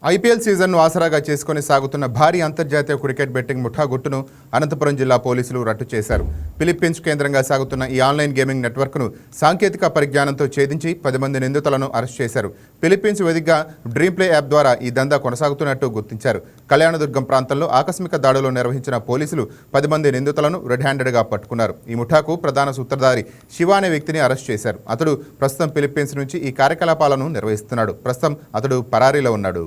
IPL సీజన్ను ఆసరాగా చేసుకుని సాగుతున్న భారీ అంతర్జాతీయ క్రికెట్ బెట్టింగ్ ముఠా గుట్టును అనంతపురం జిల్లా పోలీసులు రట్టు చేశారు. ఫిలిప్పీన్స్ కేంద్రంగా సాగుతున్న ఈ ఆన్లైన్ గేమింగ్ నెట్వర్క్ను సాంకేతిక పరిజ్ఞానంతో ఛేదించి 10 మంది నిందితులను అరెస్ట్ చేశారు. ఫిలిప్పీన్స్ వేదికగా డ్రీమ్ ప్లే యాప్ ద్వారా ఈ దందా కొనసాగుతున్నట్టు గుర్తించారు. కళ్యాణదుర్గం ప్రాంతంలో ఆకస్మిక దాడులు నిర్వహించిన పోలీసులు 10 మంది నిందితులను రెడ్ హ్యాండెడ్గా పట్టుకున్నారు. ఈ ముఠాకు ప్రధాన సూత్రధారి శివ అనే వ్యక్తిని అరెస్ట్ చేశారు. అతడు ప్రస్తుతం ఫిలిప్పీన్స్ నుంచి ఈ కార్యకలాపాలను నిర్వహిస్తున్నాడు. ప్రస్తుతం అతడు పరారీలో ఉన్నాడు.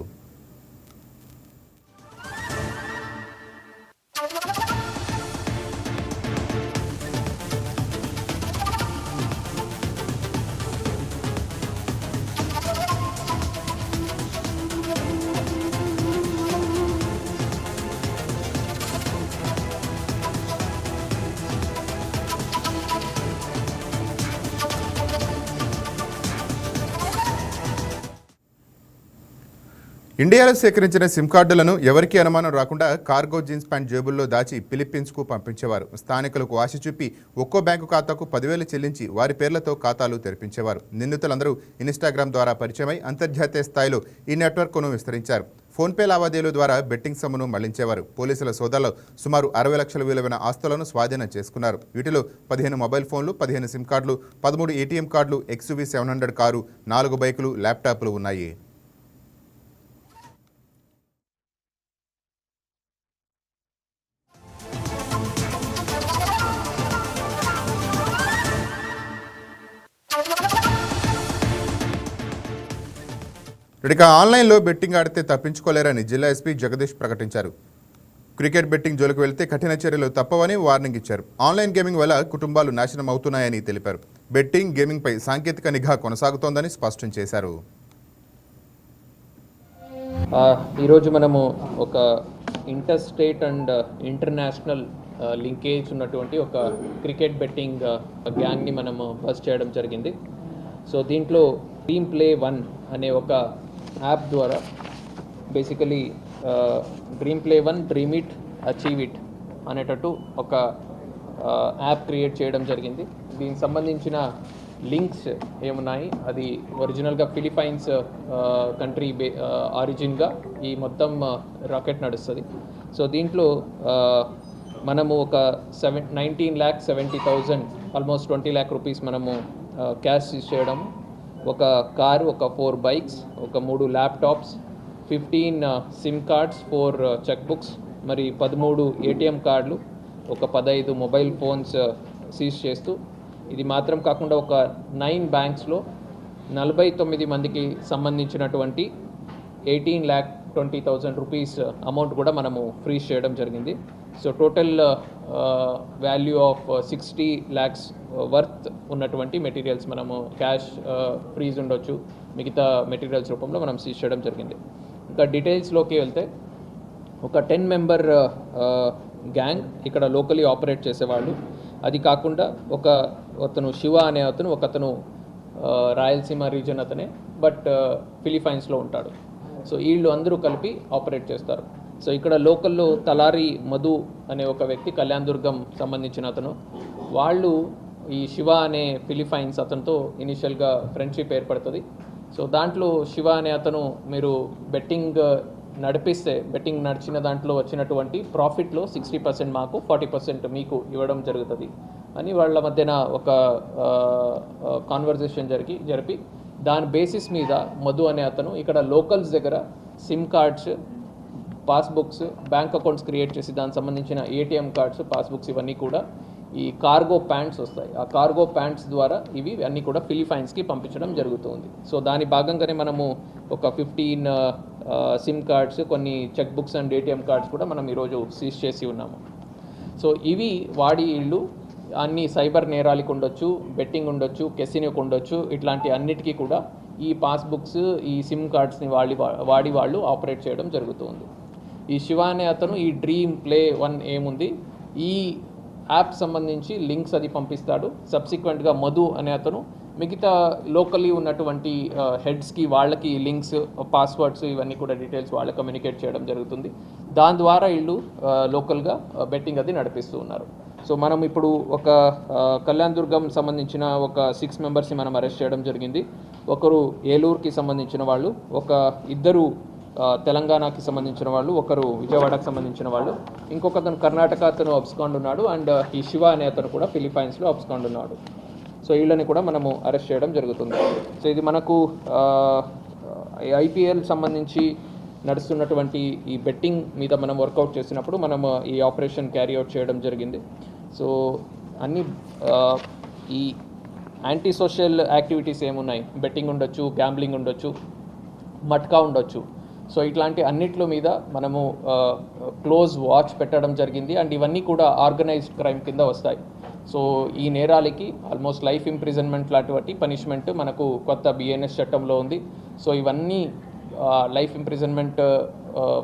ఇండియాలో సేకరించిన సిమ్ కార్డులను ఎవరికీ అనుమానం రాకుండా కార్గో జీన్స్ ప్యాంట్ జేబుల్లో దాచి ఫిలిప్పీన్స్కు పంపించేవారు. స్థానికులకు ఆశ చూపి ఒక్కో బ్యాంకు ఖాతాకు 10,000 చెల్లించి వారి పేర్లతో ఖాతాలు తెరిపించేవారు. నిందితులందరూ ఇన్స్టాగ్రామ్ ద్వారా పరిచయమై అంతర్జాతీయ స్థాయిలో ఈ నెట్వర్క్ను విస్తరించారు. ఫోన్పే లావాదేవీల ద్వారా బెట్టింగ్ సొమ్మును మళ్లించేవారు. పోలీసుల సోదాలో సుమారు 60 లక్షల విలువైన ఆస్తులను స్వాధీనం చేసుకున్నారు. వీటిలో 15 మొబైల్ ఫోన్లు, 15 సిమ్ కార్డులు, 13 ఏటీఎం కార్డులు, XUV 700 కారు, 4 బైకులు, ల్యాప్టాప్లు ఉన్నాయి. ఇక ఆన్లైన్లో బెట్టింగ్ ఆడితే తప్పించుకోలేరని జిల్లా ఎస్పీ జగదీష్ ప్రకటించారు. క్రికెట్ బెట్టింగ్ జోలికి వెళ్తే కఠిన చర్యలు తప్పవని వార్నింగ్ ఇచ్చారు. ఆన్లైన్ గేమింగ్ వల్ల కుటుంబాలు నాశనం అవుతున్నాయని తెలిపారు. బెట్టింగ్, గేమింగ్పై సాంకేతిక నిఘా కొనసాగుతోందని స్పష్టం చేశారు. ఈరోజు మనము ఒక inter state and international linkage ఉన్నటువంటి ఒక క్రికెట్ బెట్టింగ్ గ్యాంగ్ని మనము బస్ చేయడం జరిగింది. సో దీంట్లో డ్రీమ్ ప్లే 1 అనే ఒక యాప్ ద్వారా basically dream play 1 dream it achieve it అనేటట్టు ఒక యాప్ క్రియేట్ చేయడం జరిగింది. దీనికి సంబంధించిన లింక్స్ ఏమున్నాయి, అది ఒరిజినల్గా ఫిలిప్పైన్స్ కంట్రీ ఆరిజిన్గా ఈ మొత్తం రాకెట్ నడుస్తుంది. సో దీంట్లో మనము ఒక 19,70,000 ఆల్మోస్ట్ 20 lakh రూపీస్ మనము క్యాష్ చేయడం, ఒక కారు, ఒక 4 బైక్స్, ఒక 3 laptops, 15 SIM cards, 4 cheque books, మరి 13 ఏటీఎం కార్డులు, ఒక 15 మొబైల్ ఫోన్స్ సీజ్ చేస్తూ, ఇది మాత్రం కాకుండా ఒక 9 బ్యాంక్స్లో 49 మందికి సంబంధించినటువంటి 18,20,000 రూపీస్ అమౌంట్ కూడా మనము ఫ్రీజ్ చేయడం జరిగింది. So total value of 60 lakhs worth ఉన్నటువంటి మెటీరియల్స్ మనము క్యాష్ ఫ్రీజ్ ఉండొచ్చు, మిగతా మెటీరియల్స్ రూపంలో మనం సీజ్ చేయడం జరిగింది. ఇంకా డీటెయిల్స్లోకి వెళ్తే ఒక 10 member గ్యాంగ్ ఇక్కడ లోకలీ ఆపరేట్ చేసేవాళ్ళు. అది కాకుండా అతను శివ అనే అతను రాయలసీమ రీజన్ అతనే, బట్ ఫిలిప్పైన్స్లో ఉంటాడు. సో వీళ్ళు అందరూ కలిపి ఆపరేట్ చేస్తారు. సో ఇక్కడ లోకల్లో తలారి మధు అనే ఒక వ్యక్తి, కళ్యాణదుర్గం సంబంధించిన అతను, వాళ్ళు ఈ శివ అనే ఫిలిప్పైన్స్ అతనితో ఇనిషియల్గా ఫ్రెండ్షిప్ ఏర్పడుతుంది. సో దాంట్లో శివ అనే అతను మీరు బెట్టింగ్ నడిపిస్తే బెట్టింగ్ నడిచిన దాంట్లో వచ్చినటువంటి ప్రాఫిట్లో 60% మాకు, 40% మీకు ఇవ్వడం జరుగుతుంది అని వాళ్ళ మధ్యన ఒక కాన్వర్జేషన్ జరిపి దాని బేసిస్ మీద మధు అనే అతను ఇక్కడ లోకల్స్ దగ్గర SIM cards, passbooks, bank accounts create చేసి దానికి సంబంధించిన ఏటీఎం కార్డ్స్, పాస్బుక్స్ ఇవన్నీ కూడా ఈ కార్గో ప్యాంట్స్ వస్తాయి. ఆ కార్గో ప్యాంట్స్ ద్వారా ఇవి అన్నీ కూడా ఫిలిప్పైన్స్కి పంపించడం జరుగుతుంది. సో దాని భాగంగానే మనము ఒక 15 సిమ్ కార్డ్స్, కొన్ని cheque books and ATM cards కూడా మనం ఈరోజు సీజ్ చేసి ఉన్నాము. సో ఇవి వాడి ఇళ్ళు అన్ని సైబర్ నేరాలకు ఉండొచ్చు, బెట్టింగ్ ఉండొచ్చు, కెసినోకి ఉండొచ్చు, ఇట్లాంటి అన్నిటికీ కూడా ఈ పాస్బుక్స్, ఈ సిమ్ కార్డ్స్ని వాడి వాళ్ళు ఆపరేట్ చేయడం జరుగుతుంది. ఈ శివ అనే అతను ఈ డ్రీమ్ ప్లే 1 ఏముంది, ఈ యాప్ సంబంధించి లింక్స్ అది పంపిస్తాడు. సబ్సిక్వెంట్గా మధు అనే అతను మిగతా లోకల్లీ ఉన్నటువంటి హెడ్స్కి వాళ్ళకి లింక్స్, పాస్వర్డ్స్ ఇవన్నీ కూడా డీటెయిల్స్ వాళ్ళకి కమ్యూనికేట్ చేయడం జరుగుతుంది. దాని ద్వారా వీళ్ళు లోకల్గా బెట్టింగ్ అది నడిపిస్తూ ఉన్నారు. సో మనం ఇప్పుడు ఒక కళ్యాణదుర్గం సంబంధించిన ఒక 6 మెంబర్స్ని మనం అరెస్ట్ చేయడం జరిగింది. ఒకరు ఏలూరుకి సంబంధించిన వాళ్ళు, ఒక 2 తెలంగాణకి సంబంధించిన వాళ్ళు, ఒకరు విజయవాడకు సంబంధించిన వాళ్ళు, ఇంకొక అతను కర్ణాటక అతను అబ్స్కాండ్ ఉన్నాడు, అండ్ ఈ శివ అనే అతను కూడా ఫిలిప్పైన్స్లో అబ్స్కాండ్ ఉన్నాడు. సో వీళ్ళని కూడా మనము అరెస్ట్ చేయడం జరుగుతుంది. సో ఇది మనకు ఐపీఎల్ సంబంధించి నడుస్తున్నటువంటి ఈ బెట్టింగ్ మీద మనం వర్కౌట్ చేసినప్పుడు మనం ఈ ఆపరేషన్ క్యారీ అవుట్ చేయడం జరిగింది. సో అన్ని ఈ యాంటీ సోషల్ యాక్టివిటీస్ ఏమున్నాయి, బెట్టింగ్ ఉండొచ్చు, గ్యాంబ్లింగ్ ఉండొచ్చు, మట్కా ఉండొచ్చు. సో ఇట్లాంటి అన్నిట్లో మీద మనము క్లోజ్ వాచ్ పెట్టడం జరిగింది. అండ్ ఇవన్నీ కూడా ఆర్గనైజ్డ్ క్రైమ్ కింద వస్తాయి. సో ఈ నేరాలకి ఆల్మోస్ట్ లైఫ్ ఇంప్రిజన్మెంట్ లాంటి పనిష్మెంట్ మనకు కొత్త బిఎన్ఎస్ చట్టంలో ఉంది. సో ఇవన్నీ లైఫ్ ఇంప్రిజన్మెంట్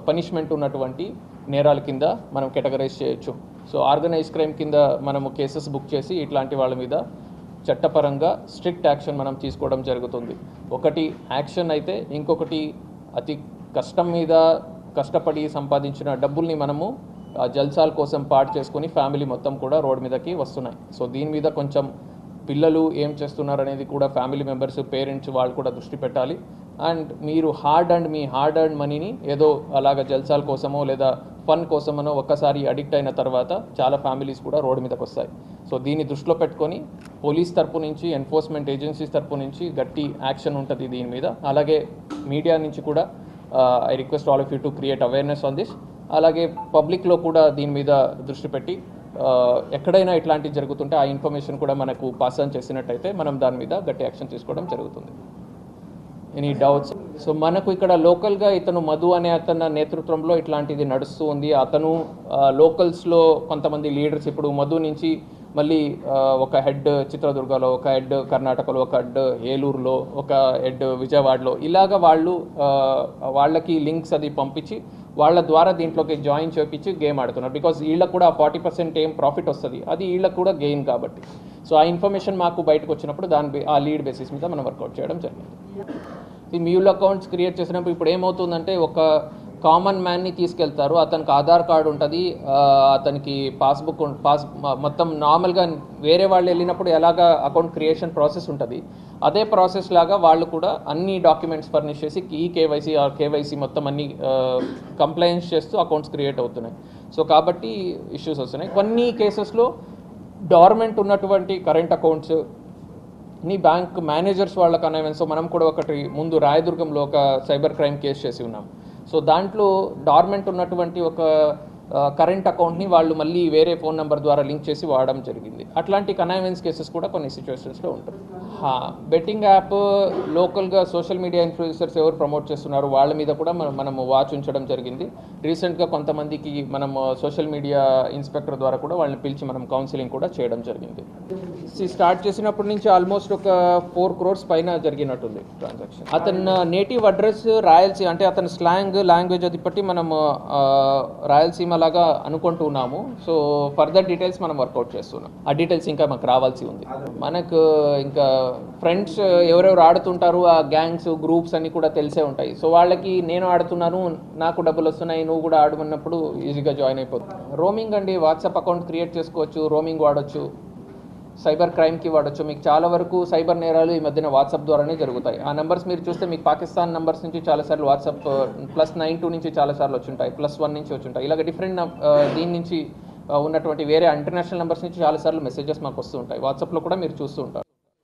పనిష్మెంట్ ఉన్నటువంటి నేరాల కింద మనం కేటగరైజ్ చేయొచ్చు. సో ఆర్గనైజ్ క్రైమ్ కింద మనము కేసెస్ బుక్ చేసి ఇట్లాంటి వాళ్ళ మీద చట్టపరంగా స్ట్రిక్ట్ యాక్షన్ మనం తీసుకోవడం జరుగుతుంది. ఒకటి యాక్షన్ అయితే, ఇంకొకటి అతి కష్టం మీద కష్టపడి సంపాదించిన డబ్బుల్ని మనము జల్సాల కోసం పాడు చేసుకుని ఫ్యామిలీ మొత్తం కూడా రోడ్ మీదకి వస్తున్నాయి. సో దీని మీద కొంచెం పిల్లలు ఏం చేస్తున్నారు అనేది కూడా ఫ్యామిలీ మెంబర్స్, పేరెంట్స్ వాళ్ళు కూడా దృష్టి పెట్టాలి. అండ్ మీరు మీ హార్డ్ అండ్ మనీని ఏదో అలాగ జల్సాల కోసమో లేదా ఫన్ కోసమనో ఒక్కసారి అడిక్ట్ అయిన తర్వాత చాలా ఫ్యామిలీస్ కూడా రోడ్డు మీదకి వస్తాయి. సో దీన్ని దృష్టిలో పెట్టుకొని పోలీస్ తరపు నుంచి, ఎన్ఫోర్స్మెంట్ ఏజెన్సీస్ తరపు నుంచి గట్టి యాక్షన్ ఉంటుంది దీని మీద. అలాగే మీడియా నుంచి కూడా I request all of you to create awareness on this. అలాగే పబ్లిక్లో కూడా దీని మీద దృష్టి పెట్టి ఎక్కడైనా ఇట్లాంటివి జరుగుతుంటే ఆ ఇన్ఫర్మేషన్ కూడా మనకు పాస్ ఆన్ చేసినట్టయితే మనం దాని మీద గట్టి యాక్షన్ తీసుకోవడం జరుగుతుంది. Any doubts? సో మనకు ఇక్కడ లోకల్గా ఇతను మధు అనే అతని నేతృత్వంలో ఇట్లాంటిది నడుస్తూ ఉంది. అతను లోకల్స్లో కొంతమంది లీడర్స్, ఇప్పుడు మధు నుంచి మళ్ళీ ఒక హెడ్ చిత్రదుర్గలో, ఒక హెడ్ కర్ణాటకలో, ఒక హెడ్ ఏలూరులో, ఒక హెడ్ విజయవాడలో, ఇలాగ వాళ్ళకి లింక్స్ అది పంపించి వాళ్ళ ద్వారా దీంట్లోకి జాయిన్ చేయించి గేమ్ ఆడుతున్నారు. బికాజ్ వీళ్ళకు కూడా 40% ఏం ప్రాఫిట్ వస్తుంది, అది వీళ్ళకు కూడా గెయిన్ కాబట్టి. సో ఆ ఇన్ఫర్మేషన్ మాకు బయటకు వచ్చినప్పుడు ఆ లీడ్ బేసిస్ మీద మనం వర్కౌట్ చేయడం జరిగింది. ఈ మ్యూల్ అకౌంట్స్ క్రియేట్ చేసినప్పుడు ఇప్పుడు ఏమవుతుందంటే, ఒక కామన్ మ్యాన్ని తీసుకెళ్తారు, అతనికి ఆధార్ కార్డు ఉంటుంది, అతనికి పాస్బుక్ మొత్తం నార్మల్గా వేరే వాళ్ళు వెళ్ళినప్పుడు ఎలాగా అకౌంట్ క్రియేషన్ ప్రాసెస్ ఉంటుంది, అదే ప్రాసెస్ లాగా వాళ్ళు కూడా అన్ని డాక్యుమెంట్స్ ఫర్నిష్ చేసి కేవైసీ మొత్తం అన్ని కంప్లైంట్స్ చేస్తూ అకౌంట్స్ క్రియేట్ అవుతున్నాయి. సో కాబట్టి ఇష్యూస్ వస్తున్నాయి. కొన్ని కేసెస్లో డార్మెంట్ ఉన్నటువంటి కరెంట్ అకౌంట్స్ బ్యాంక్ మేనేజర్స్ వాళ్ళ కనైవెన్స్. సో మనం కూడా ఒకటి ముందు రాయదుర్గంలో ఒక సైబర్ క్రైమ్ కేసు చేసి ఉన్నాం. సో దాంట్లో డార్మెంట్ ఉన్నటువంటి ఒక కరెంట్ అకౌంట్ని వాళ్ళు మళ్ళీ వేరే ఫోన్ నెంబర్ ద్వారా లింక్ చేసి వాడడం జరిగింది. అట్లాంటి కనైవెన్స్ కేసెస్ కూడా కొన్ని సిచ్యువేషన్స్లో ఉంటాయి. బెట్టింగ్ యాప్ లోకల్గా సోషల్ మీడియా ఇన్ఫ్లుయెన్సర్స్ ఎవరు ప్రమోట్ చేస్తున్నారు వాళ్ళ మీద కూడా మనము వాచ్ ఉంచడం జరిగింది. రీసెంట్గా కొంతమందికి మనం సోషల్ మీడియా ఇన్స్పెక్టర్ ద్వారా కూడా వాళ్ళని పిలిచి మనం కౌన్సిలింగ్ కూడా చేయడం జరిగింది. స్టార్ట్ చేసినప్పటి నుంచి ఆల్మోస్ట్ ఒక 4 crores పైన జరిగినట్టుంది ట్రాన్సాక్షన్. అతను నేటివ్ అడ్రస్ రాయలసీమ, అంటే అతని లాంగ్వేజ్ అది బట్టి మనం రాయలసీమ లాగా అనుకుంటున్నాము. సో ఫర్దర్ డీటెయిల్స్ మనం వర్కౌట్ చేస్తున్నాం. ఆ డీటెయిల్స్ ఇంకా మాకు రావాల్సి ఉంది. మనకు ఇంకా ఫ్రెండ్స్ ఎవరెవరు ఆడుతుంటారు, ఆ గ్యాంగ్స్ గ్రూప్స్ అన్ని కూడా తెలిసే ఉంటాయి. సో వాళ్ళకి నేను ఆడుతున్నాను, నాకు డబ్బులు వస్తున్నాయి, నువ్వు కూడా ఆడమన్నప్పుడు ఈజీగా జాయిన్ అయిపోతుంది. రోమింగ్ అండి, వాట్సాప్ అకౌంట్ క్రియేట్ చేసుకోవచ్చు, రోమింగ్ వాడచ్చు, సైబర్ క్రైమ్కి వాడచ్చు. మీకు చాలా వరకు సైబర్ నేరాలు ఈ మధ్యన వాట్సాప్ ద్వారానే జరుగుతాయి. ఆ నెంబర్స్ మీరు చూస్తే మీకు పాకిస్తాన్ నెంబర్స్ నుంచి చాలాసార్లు వాట్సాప్ +92 నుంచి చాలాసార్లు వచ్చుంటాయి, +1 నుంచి వచ్చుంటాయి. ఇలాగ డిఫరెంట్ దీని నుంచి ఉన్నటువంటి వేరే ఇంటర్నేషనల్ నెంబర్స్ నుంచి చాలాసార్లు మెసేజెస్ మాకు వస్తూ ఉంటాయి. వాట్సాప్లో కూడా మీరు చూస్తూ ఉంటారు.